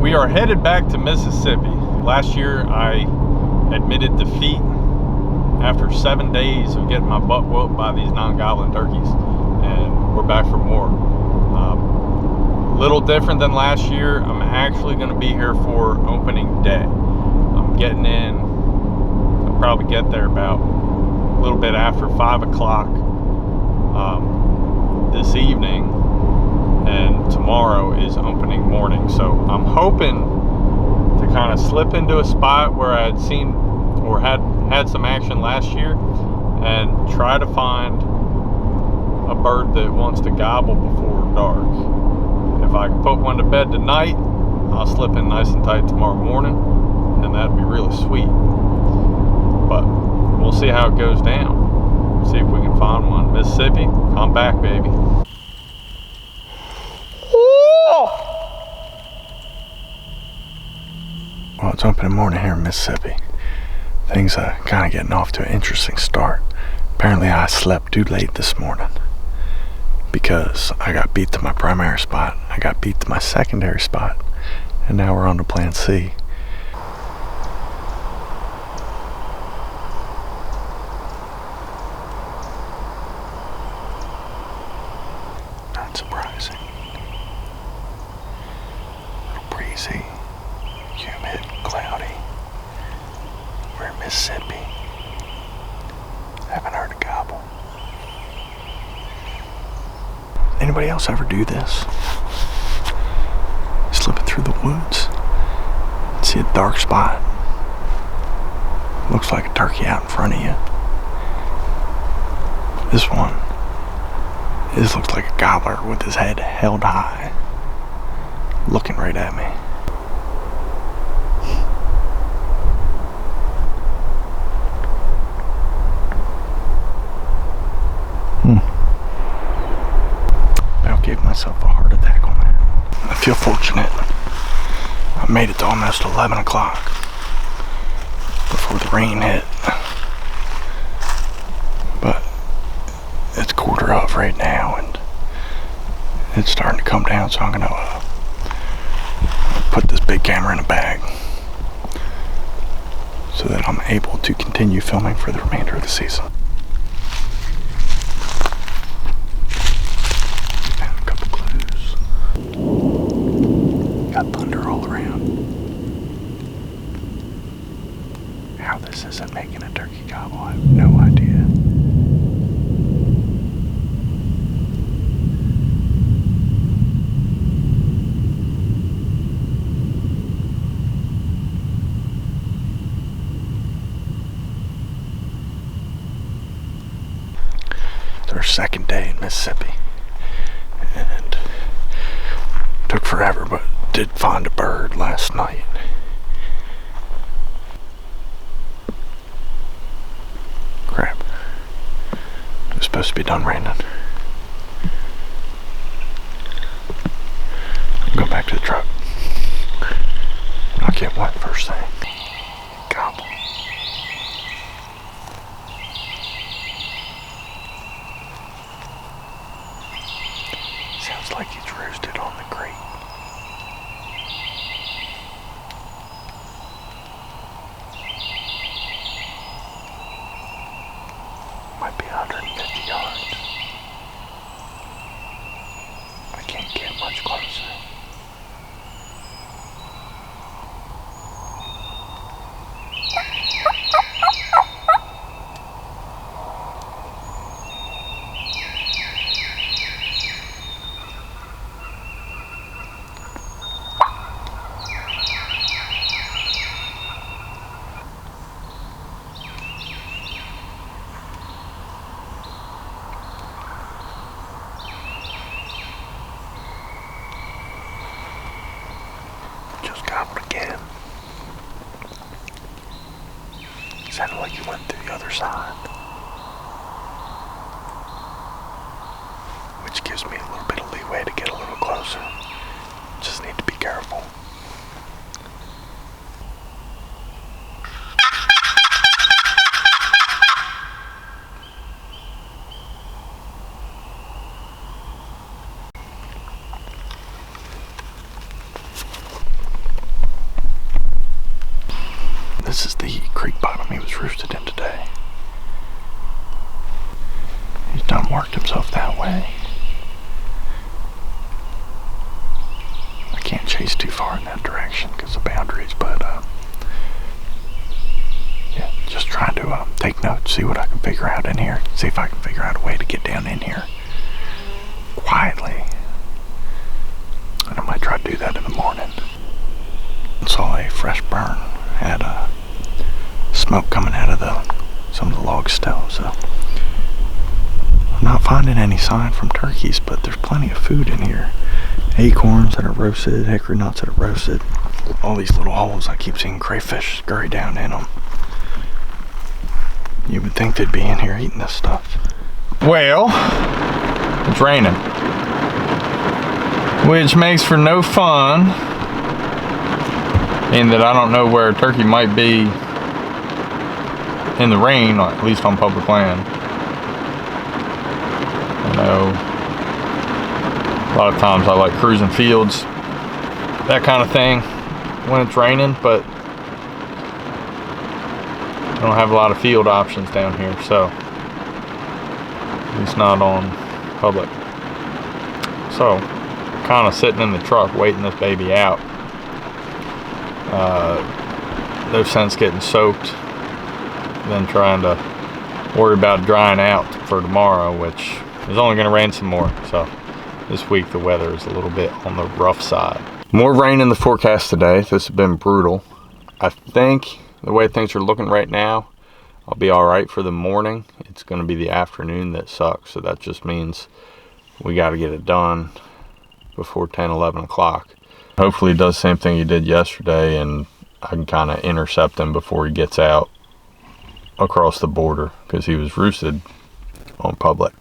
We are headed back to Mississippi. Last year I admitted defeat after 7 days of getting my butt whooped by these non-gobbling turkeys, and we're back for more. Little different than last year. I'm actually going to be here for opening day. I'm getting in. I'll probably get there about a little bit after 5 o'clock this evening, and tomorrow is opening morning. So I'm hoping to kind of slip into a spot where I had seen or had some action last year and try to find a bird that wants to gobble before dark. If I can put one to bed tonight, I'll slip in nice and tight tomorrow morning, and that'd be really sweet. But we'll see how it goes down. See if we can find one. Mississippi, I'm back, baby. Well, it's opening morning here in Mississippi. Things are kind of getting off to an interesting start. Apparently I slept too late this morning because I got beat to my primary spot, I got beat to my secondary spot, and now we're on to plan C. Not surprising. A little breezy, humid, cloudy. We're in Mississippi. Haven't heard a gobble. Anybody else ever do this? Slipping through the woods, see a dark spot. Looks like a turkey out in front of you. This looks like a gobbler with his head held high, looking right at me. I gave myself a heart attack on that. I feel fortunate. I made it to almost 11 o'clock before the rain hit. But it's 1:15 right now, and it's starting to come down, so I'm gonna put this big camera in a bag so that I'm able to continue filming for the remainder of the season. Got thunder all around. How this isn't making a turkey gobble, I have no idea. It's our second day in Mississippi, and took forever, but did find a bird last night. Crap. It was supposed to be done raining. Go back to the truck. Not get wet first thing. Gobble. Sounds like he's roosted on the crate. Might be 150 yards. I can't get much closer. Gobbled again. Sounded like he went through the other side, which gives me a little bit of leeway to get a little closer. Just need to be careful. this is the creek bottom he was roosted in today. He's done worked himself that way. I can't chase too far in that direction because of boundaries, but yeah, just trying to take notes, see what I can figure out in here, see if I can figure out a way to get down in here quietly. And I might try to do that in the morning. Saw a fresh burn, had smoke coming out of some of the logs still, so I'm not finding any sign from turkeys, but there's plenty of food in here. Acorns that are roasted, hickory nuts that are roasted. All these little holes, I keep seeing crayfish scurry down in them. You would think they'd be in here eating this stuff. Well, it's raining, which makes for no fun, in that I don't know where a turkey might be in the rain, or at least on public land. I know a lot of times I like cruising fields, that kind of thing, when it's raining, but I don't have a lot of field options down here, so at least not on public. So kind of sitting in the truck waiting this baby out. No sense getting soaked, then trying to worry about drying out for tomorrow, which is only going to rain some more. So this week the weather is a little bit on the rough side. More rain in the forecast today. This has been brutal. I think the way things are looking right now, I'll be all right for the morning. It's going to be the afternoon that sucks, so that just means we got to get it done before 10, 11 o'clock. Hopefully he does the same thing he did yesterday, and I can kind of intercept him before he gets out across the border, because he was roosted on public.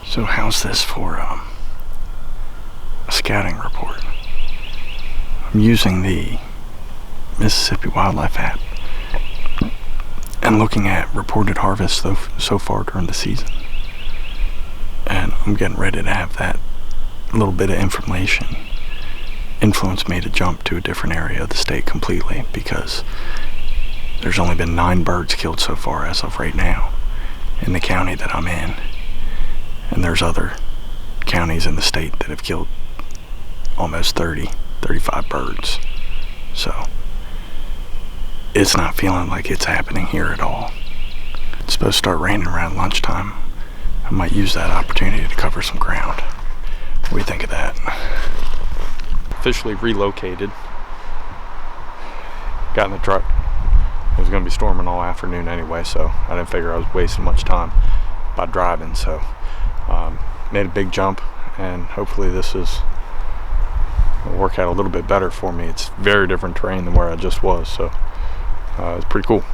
So how's this for a scouting report? I'm using the Mississippi Wildlife app and looking at reported harvests so far during the season. And I'm getting ready to have that little bit of information influence me to jump to a different area of the state completely, because there's only been 9 birds killed so far as of right now in the county that I'm in. And there's other counties in the state that have killed almost 30, 35 birds. So it's not feeling like it's happening here at all. It's supposed to start raining around lunchtime. I might use that opportunity to cover some ground. What do you think of that? Officially relocated. Got in the truck. It was going to be storming all afternoon anyway, so I didn't figure I was wasting much time by driving. So made a big jump, and hopefully this will work out a little bit better for me. It's very different terrain than where I just was, so it's pretty cool.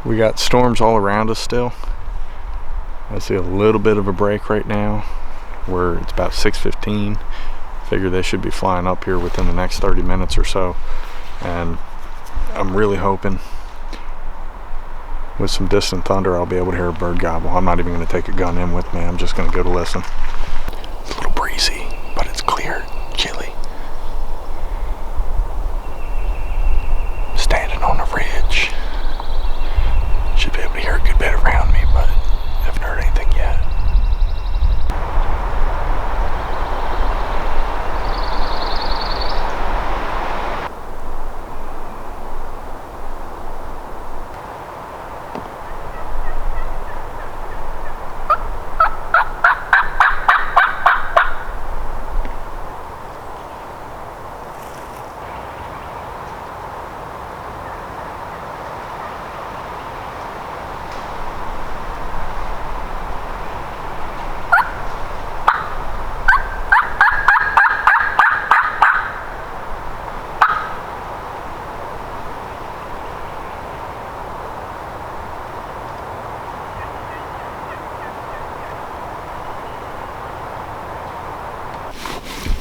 We got storms all around us still. I see a little bit of a break right now where it's about 6:15. Figure they should be flying up here within the next 30 minutes or so, and I'm really hoping with some distant thunder I'll be able to hear a bird gobble. I'm not even going to take a gun in with me. I'm just going to go to listen. It's a little breezy, but it's clear, chilly. Standing on a ridge. Should be able to hear a good bit around me, but haven't heard anything yet.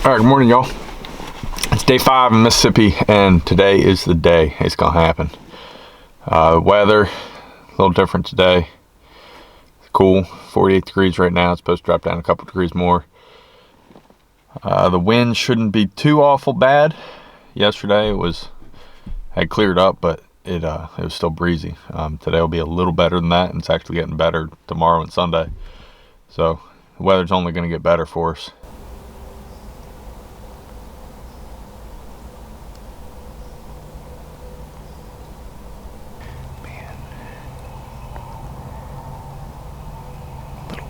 All right, good morning, y'all. It's day 5 in Mississippi, and today is the day it's gonna happen. Weather, a little different today. It's cool, 48 degrees right now. It's supposed to drop down a couple degrees more. The wind shouldn't be too awful bad. Yesterday it had cleared up, but it was still breezy. Today will be a little better than that, and it's actually getting better tomorrow and Sunday. So the weather's only gonna get better for us.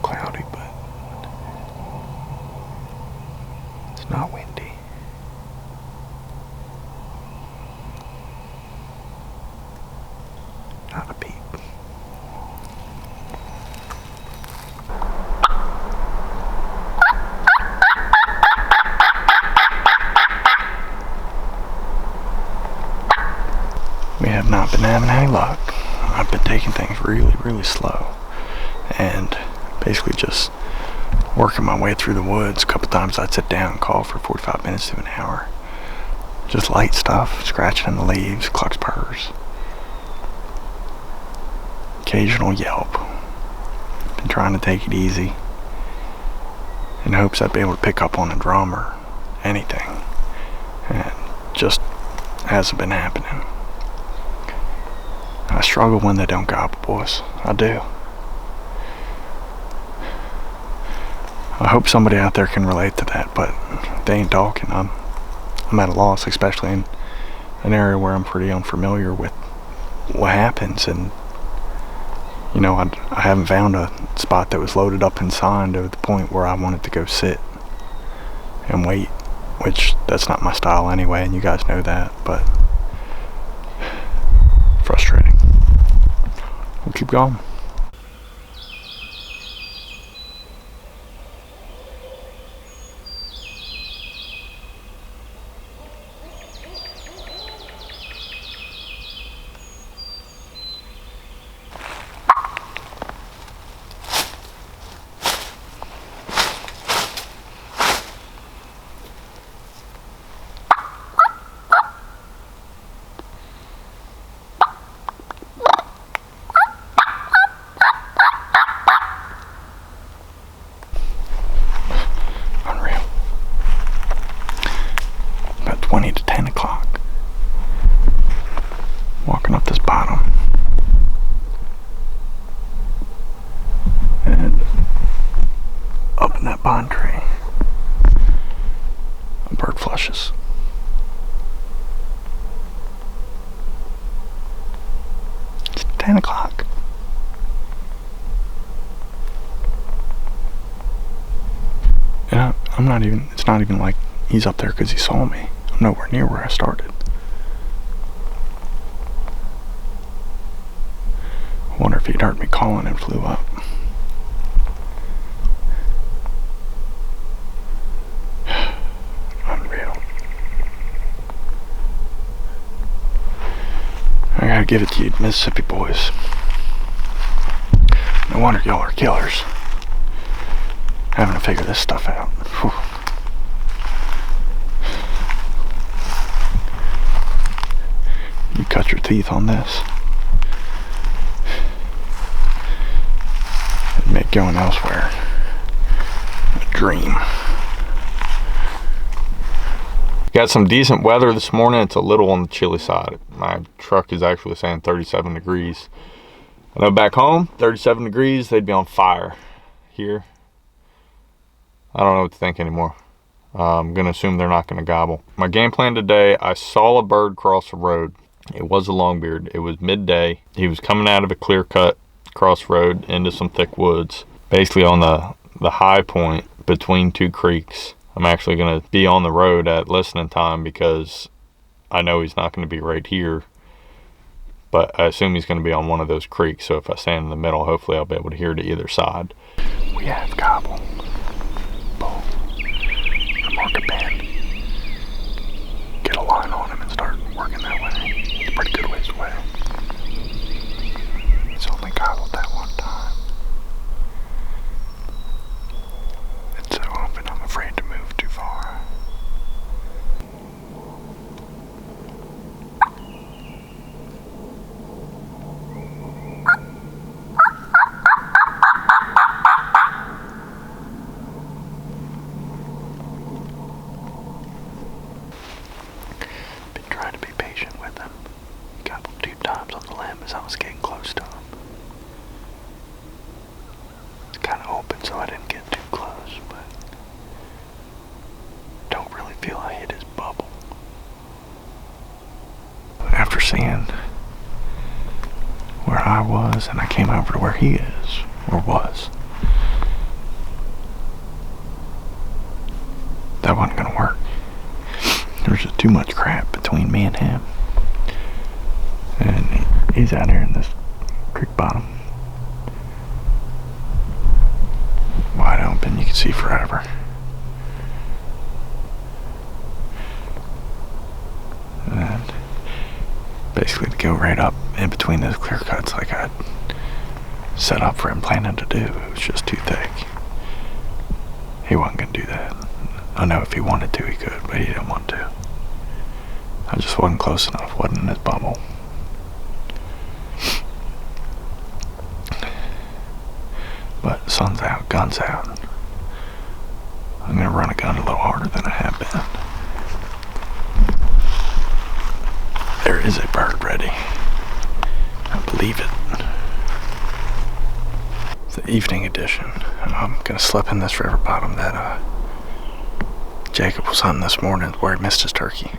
Cloudy, but it's not windy. Not a peep. We have not been having any luck. I've been taking things really slow and basically just working my way through the woods. A couple times I'd sit down and call for 45 minutes to an hour. Just light stuff, scratching in the leaves, clucks, purrs. Occasional yelp. Been trying to take it easy in hopes I'd be able to pick up on a drum or anything. And just hasn't been happening. I struggle when they don't gobble, boys. I do. I hope somebody out there can relate to that, but if they ain't talking, I'm at a loss, especially in an area where I'm pretty unfamiliar with what happens. And you know, I haven't found a spot that was loaded up and signed to the point where I wanted to go sit and wait, which that's not my style anyway, and you guys know that, but frustrating. We'll keep going. Unreal. About 20 to 10 o'clock. Walking up this bottom. And up in that pine tree, a bird flushes. It's 10 o'clock. And it's not even like he's up there because he saw me. I'm nowhere near where I started. I wonder if he'd heard me calling and flew up. Unreal. I gotta give it to you, Mississippi boys. No wonder y'all are killers. Having to figure this stuff out. Whew. You cut your teeth on this. It'd make going elsewhere a dream. Got some decent weather this morning. It's a little on the chilly side. My truck is actually saying 37 degrees. I know back home, 37 degrees, they'd be on fire. Here, I don't know what to think anymore. I'm going to assume they're not going to gobble. My game plan today, I saw a bird cross the road. It was a longbeard. It was midday. He was coming out of a clear cut crossroad into some thick woods, basically on the high point between two creeks. I'm actually going to be on the road at listening time because I know he's not going to be right here, but I assume he's going to be on one of those creeks. So if I stand in the middle, hopefully I'll be able to hear to either side. We have gobble. Bull. Mark a bend. Get a line on him and start working that way. It's a pretty good ways away. He's only gobbled that one time. It's so open, I'm afraid to move too far. was, and I came over to where he is, or was, that wasn't gonna work. There's just too much crap between me and him. And he's out here in this creek bottom, wide open, you can see forever. And basically to go right up in between those clear cuts like I'd set up for him planning to do, it was just too thick. He wasn't gonna do that. I know if he wanted to, he could, but he didn't want to. I just wasn't close enough, wasn't in his bubble. But sun's out, gun's out. I'm gonna run a gun a little harder than I have been. There is a bird ready. I believe it. It's the evening edition. I'm gonna slip in this river bottom that Jacob was hunting this morning where he missed his turkey.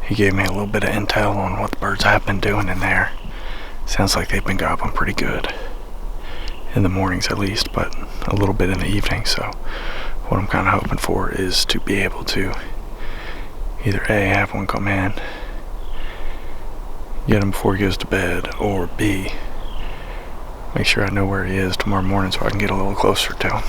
He gave me a little bit of intel on what the birds have been doing in there. Sounds like they've been gobbling pretty good. In the mornings at least, but a little bit in the evening. So what I'm kind of hoping for is to be able to either A, have one come in, get him before he goes to bed, or B, make sure I know where he is tomorrow morning so I can get a little closer to him.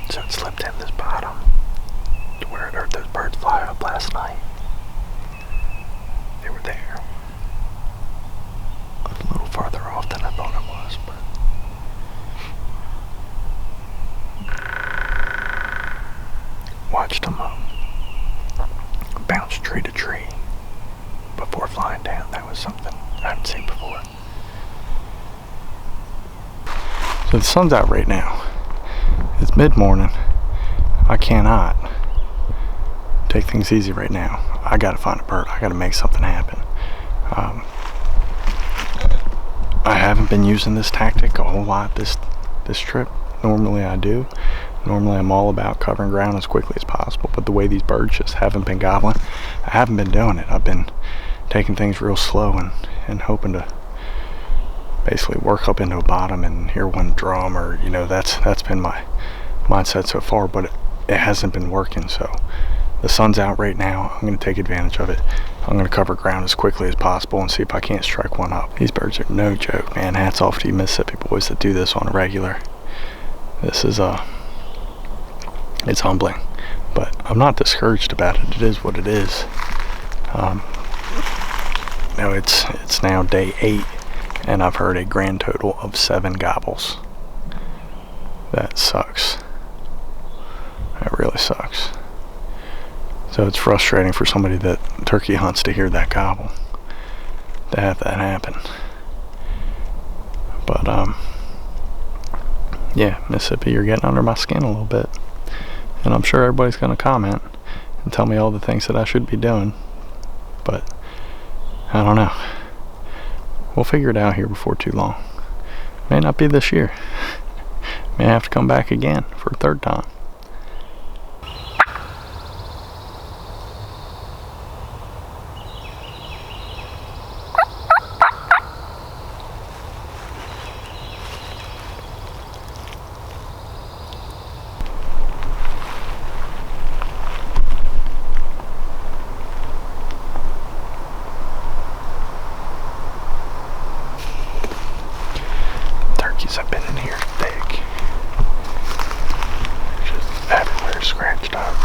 So it slipped in this bottom to where it heard those birds fly up last night. They were there. A little farther off than I thought it was, but watched them bounce tree to tree before flying down. That was something I haven't seen before. So the sun's out right now. It's mid-morning. I cannot take things easy right now. I gotta find a bird. I gotta make something happen. I haven't been using this tactic a whole lot this trip. Normally I do. Normally I'm all about covering ground as quickly as possible, but the way these birds just haven't been gobbling, I haven't been doing it. I've been taking things real slow and hoping to basically work up into a bottom and hear one drum, or that's been my mindset so far, but it hasn't been working. So the sun's out right now. I'm going to take advantage of it. I'm going to cover ground as quickly as possible and see if I can't strike one up. These birds are no joke, man. Hats off to you Mississippi boys that do this on a regular. This is it's humbling, but I'm not discouraged about it. It is what it is. It's now day 8 and I've heard a grand total of 7 gobbles. That sucks. That really sucks. So it's frustrating for somebody that turkey hunts to hear that gobble, to have that happen. But yeah, Mississippi, you're getting under my skin a little bit, and I'm sure everybody's going to comment and tell me all the things that I should be doing, but I don't know. We'll figure it out here before too long. May not be this year. May have to come back again for a 3rd time. Turkeys have been in here thick. Just everywhere scratched up.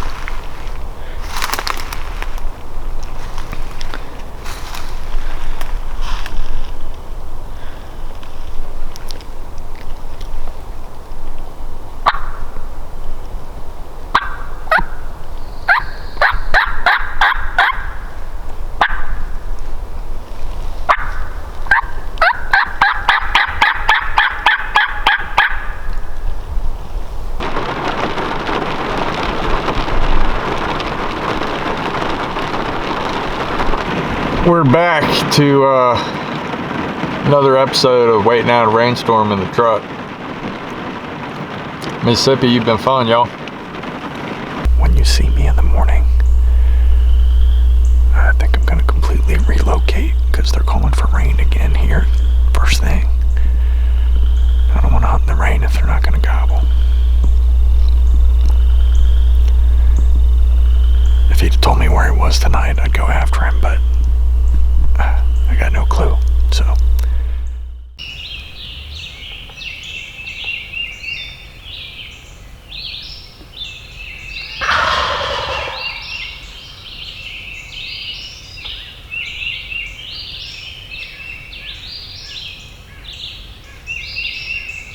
We're back to another episode of waiting out a rainstorm in the truck. Mississippi, you've been fun, y'all. When you see me in the morning, I think I'm going to completely relocate because they're calling for rain again here first thing. I don't want to hunt in the rain if they're not going to gobble. If he'd told me where he was tonight, I'd go after him, but I got no clue, so